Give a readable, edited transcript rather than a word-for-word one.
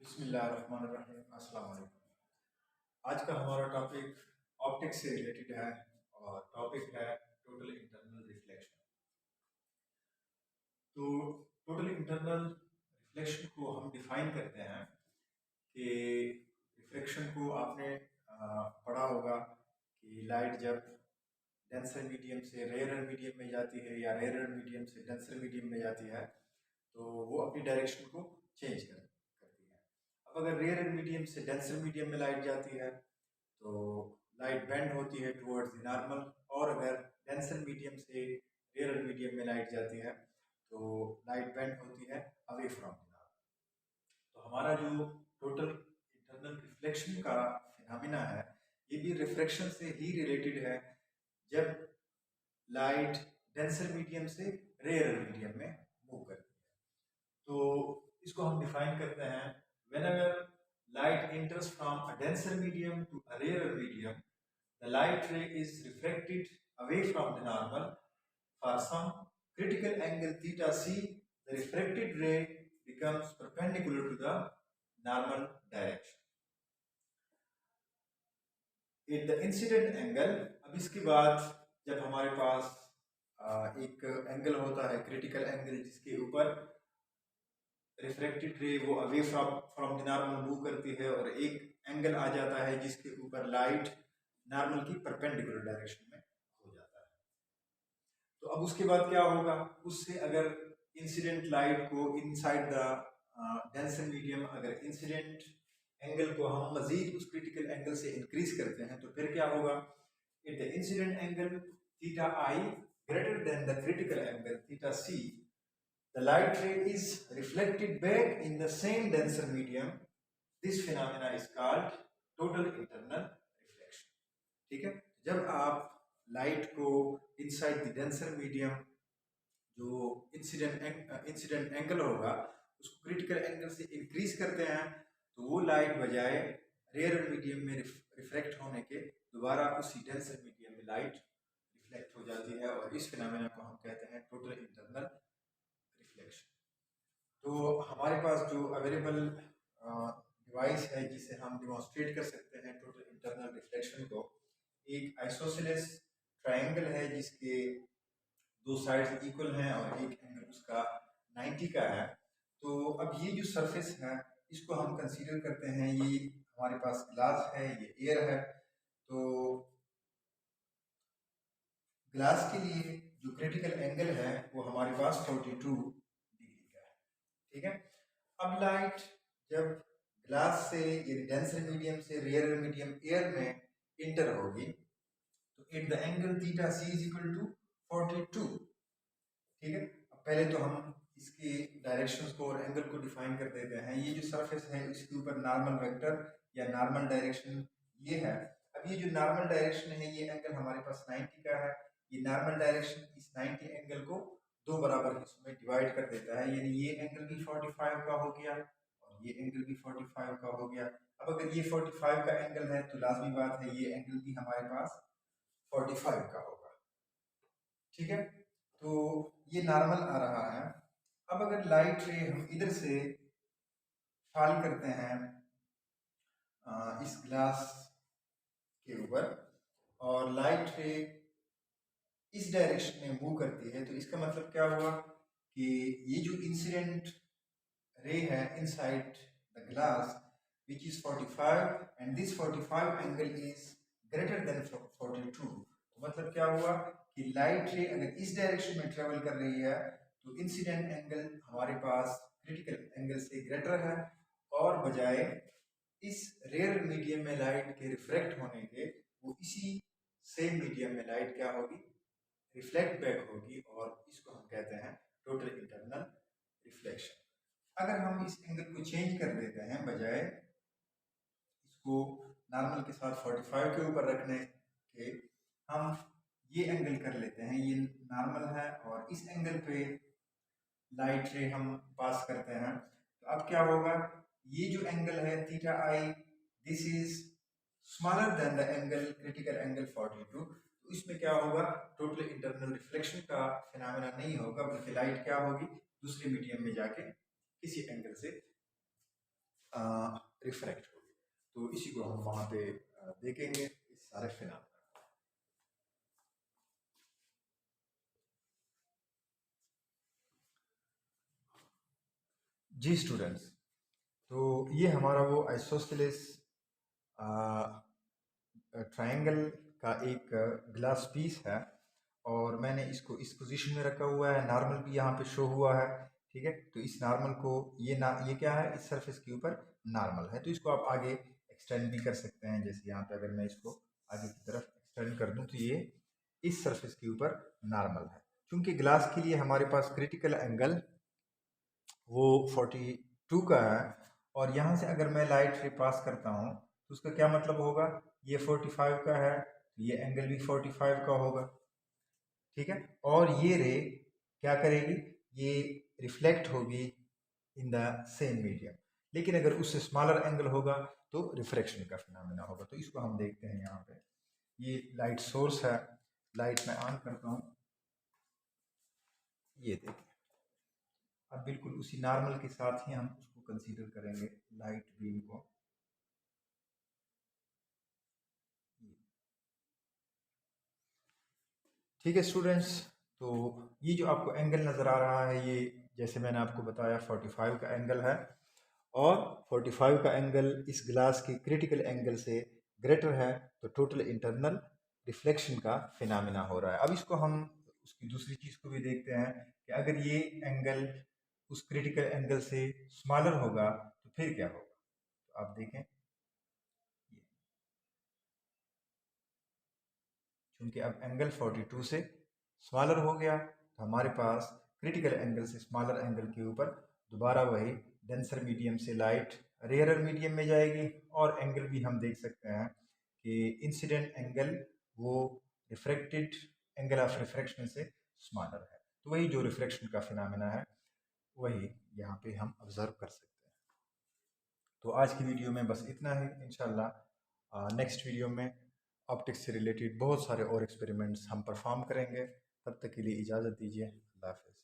बिस्मिल्लाहिर्रहमानिर्रहीम। अस्सलाम वालेकुम। आज का हमारा टॉपिक ऑप्टिक्स से रिलेटेड है और टॉपिक है टोटल इंटरनल रिफ्लेक्शन। तो टोटल इंटरनल रिफ्लेक्शन को हम डिफाइन करते हैं कि रिफ्लेक्शन को आपने पढ़ा होगा कि लाइट जब डेंसर मीडियम से रेयरर मीडियम में जाती है या रेयरर मीडियम से डेंसर मीडियम में जाती है तो वो अपनी डायरेक्शन को चेंज करती है। अब अगर रेयरर मीडियम से डेंसर मीडियम में लाइट जाती है तो लाइट बेंड होती है टुवर्ड्स द नॉर्मल, और अगर डेंसर मीडियम से रेयरर मीडियम में लाइट जाती है तो लाइट बेंड होती है अवे फ्रॉम द नॉर्मल। तो हमारा जो टोटल इंटरनल रिफ्लेक्शन का फिनोमिना है ये भी रिफ्रैक्शन से ही रिलेटेड है। जब लाइट डेंसर मीडियम से रेयरर मीडियम में मूव करती है तो इसको हम डिफाइन करते हैं whenever light enters from a denser medium to a rarer medium, the light ray is refracted away from the normal for some critical angle theta c. The refracted ray becomes perpendicular to the normal direction at the incident angle. अब इसके बाद जब हमारे पास एक angle होता है critical angle जिसके ऊपर रिफ्रैक्टेड रे वो away from the normal move करती है, और एक एंगल आ जाता है जिसके ऊपर लाइट नॉर्मल की परपेंडिकुलर डायरेक्शन में हो जाता है। तो अब उसके बाद क्या होगा, उससे अगर इंसिडेंट लाइट को इनसाइड द डेंसर मीडियम, अगर इंसिडेंट एंगल को हम मजीद उस क्रिटिकल एंगल से इंक्रीज करते हैं तो फिर क्या होगा, if the incident angle theta i greater than the critical angle theta c, the light ray is reflected back in the same denser medium. This phenomena is called total internal reflection. ठीक है, जब आप light को inside the denser medium जो incident angle होगा उसको critical angle से increase करते हैं तो वो लाइट बजाय रेयर मीडियम में रिफ्लेक्ट होने के दोबारा उसी डेंसर मीडियम में लाइट रिफ्लेक्ट हो जाती है, और इस फिनोमेना को हम कहते हैं टोटल इंटरनल रिफ्लेक्शन। तो हमारे पास जो अवेलेबल डिवाइस है जिसे हम डिमॉन्स्ट्रेट कर सकते हैं टोटल इंटरनल रिफ्लेक्शन को, एक आइसोसेलेस ट्रायंगल है जिसके दो साइड्स इक्वल हैं और एक एंगल उसका 90 का है। तो अब ये जो सरफेस है इसको हम कंसीडर करते हैं, ये हमारे पास ग्लास है, ये एयर है। तो ग्लास के लिए जो क्रिटिकल एंगल है वो हमारे पास 42 डिग्री का है। ठीक है, अब लाइट जब ग्लास से डेंसर मीडियम से रेयर मीडियम एयर में इंटर होगी तो at the angle theta c is equal to 42। ठीक है, अब पहले तो हम इसके डायरेक्शंस को और एंगल को डिफाइन कर देते हैं। ये जो सरफेस है इसके ऊपर नॉर्मल वेक्टर या नॉर्मल डायरेक्शन ये है। अब ये जो नॉर्मल डायरेक्शन है ये एंगल हमारे पास 90 का है। ये नॉर्मल डायरेक्शन इस 90 एंगल को दो बराबर हिस्सों में डिवाइड कर देता है, यानी ये एंगल भी 45 का हो गया और ये एंगल भी 45 का हो गया। अब अगर ये 45 का एंगल है तो लाजमी बात है ये एंगल भी हमारे पास 45 का होगा। ठीक है, तो ये नॉर्मल आ रहा है। अब अगर लाइट रे हम इधर से फॉल करते हैं इस ग्लास के ऊपर और लाइट रे इस डायरेक्शन में मूव करती है, तो इसका मतलब क्या हुआ कि ये जो इंसिडेंट रे है inside the glass which is 45 and this 45 angle is greater than 42। तो मतलब क्या हुआ कि लाइट रे अगर इस डायरेक्शन में ट्रेवल कर रही है तो इंसिडेंट एंगल हमारे पास क्रिटिकल एंगल से ग्रेटर है, और बजाय इस रेयर मीडियम में लाइट के रिफ्लेक्ट होने के वो इसी सेम मीडियम में लाइट क्या होगी, रिफ्लेक्ट बैक होगी, और इसको हम कहते हैं टोटल इंटरनल रिफ्लेक्शन। अगर हम इस एंगल को चेंज कर देते हैं, बजाय इसको नॉर्मल के साथ 45 के ऊपर रखने के हम ये एंगल कर लेते हैं, ये नॉर्मल है और इस एंगल पे लाइट रे हम पास करते हैं। तो अब क्या होगा, ये जो एंगल है theta I this is smaller than the angle critical angle 42। तो इसमें क्या होगा, टोटल इंटरनल रिफ्लेक्शन का फिनोमेना नहीं होगा, बल्कि लाइट क्या होगी दूसरे मीडियम में जाके किसी एंगल से रिफ्रैक्ट होगी। तो इसी को हम वहाँ पे देखेंगे इस सारे फिनोमेना। जी स्टूडेंट्स, तो ये हमारा वो आइसोसेलेस ट्रायंगल का एक ग्लास पीस है और मैंने इसको इस पोजीशन में रखा हुआ है। नॉर्मल भी यहाँ पे शो हुआ है, ठीक है। तो इस नॉर्मल को ये क्या है, इस सरफेस के ऊपर नॉर्मल है। तो इसको आप आगे एक्सटेंड भी कर सकते हैं। जैसे यहाँ पे अगर मैं इसको आगे की तरफ एक्सटेंड कर दूँ तो ये इस सरफेस के ऊपर नॉर्मल है। क्योंकि ग्लास के लिए हमारे पास क्रिटिकल एंगल वो 42 का है और यहाँ से अगर मैं लाइट रे पास करता हूँ तो उसका क्या मतलब होगा, ये 45 का है तो ये एंगल भी 45 का होगा, ठीक है। और ये रे क्या करेगी, ये रिफ्लेक्ट होगी इन द सेम मीडियम। लेकिन अगर उससे स्मॉलर एंगल होगा तो रिफ्रैक्शन का फिनोमेना होगा। तो इसको हम देखते हैं यहाँ पे। ये लाइट सोर्स है, लाइट मैं ऑन करता हूँ, ये देखिए। अब बिल्कुल उसी नॉर्मल के साथ ही हम उसको कंसीडर करेंगे लाइट बीम को। ठीक है स्टूडेंट्स, तो ये जो आपको एंगल नज़र आ रहा है, ये जैसे मैंने आपको बताया 45 का एंगल है और 45 का एंगल इस ग्लास के क्रिटिकल एंगल से ग्रेटर है। तो टोटल इंटरनल रिफ्लेक्शन का फिनोमेना हो रहा है। अब इसको हम उसकी दूसरी चीज़ को भी देखते हैं कि अगर ये एंगल उस क्रिटिकल एंगल से स्मॉलर होगा तो फिर क्या होगा। तो आप देखें, क्योंकि अब एंगल 42 से स्मॉलर हो गया तो हमारे पास क्रिटिकल एंगल से स्मॉलर एंगल के ऊपर दोबारा वही डेंसर मीडियम से लाइट रेयरर मीडियम में जाएगी। और एंगल भी हम देख सकते हैं कि इंसिडेंट एंगल वो रिफ्रेक्टेड एंगल ऑफ रिफ्रैक्शन से स्मॉलर है। तो वही जो रिफ्रैक्शन का फिनोमेना है वही यहाँ पे हम ऑब्जर्व कर सकते हैं। तो आज की वीडियो में बस इतना ही। इंशाल्लाह नेक्स्ट वीडियो में ऑप्टिक्स से रिलेटेड बहुत सारे और एक्सपेरिमेंट्स हम परफॉर्म करेंगे। तब तक के लिए इजाज़त दीजिए। अल्लाह हाफ़िज़।